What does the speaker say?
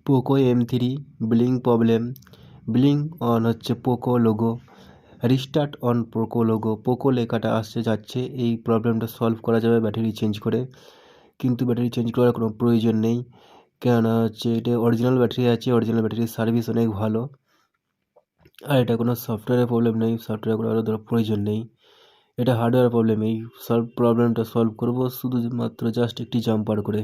Poco M3 blink problem. Blink on হচ্ছে Poco logo, restart on Poco logo. Poco লেখাটা আসছে যাচ্ছে, এই প্রবলেমটা সলভ করা যাবে ব্যাটারি চেঞ্জ করে, কিন্তু ব্যাটারি চেঞ্জ করার কোনো প্রয়োজন নেই, কেননা হচ্ছে এটা অরিজিনাল ব্যাটারি আছে, অরিজিনাল ব্যাটারির সার্ভিস অনেক ভালো। আর এটা কোনো সফটওয়্যারের প্রবলেম নেই, সফটওয়্যার কোনো আরও প্রয়োজন নেই, এটা হার্ডওয়্যার প্রবলেম। এই প্রবলেমটা সলভ করবো শুধুমাত্র জাস্ট একটি জাম্পার করে।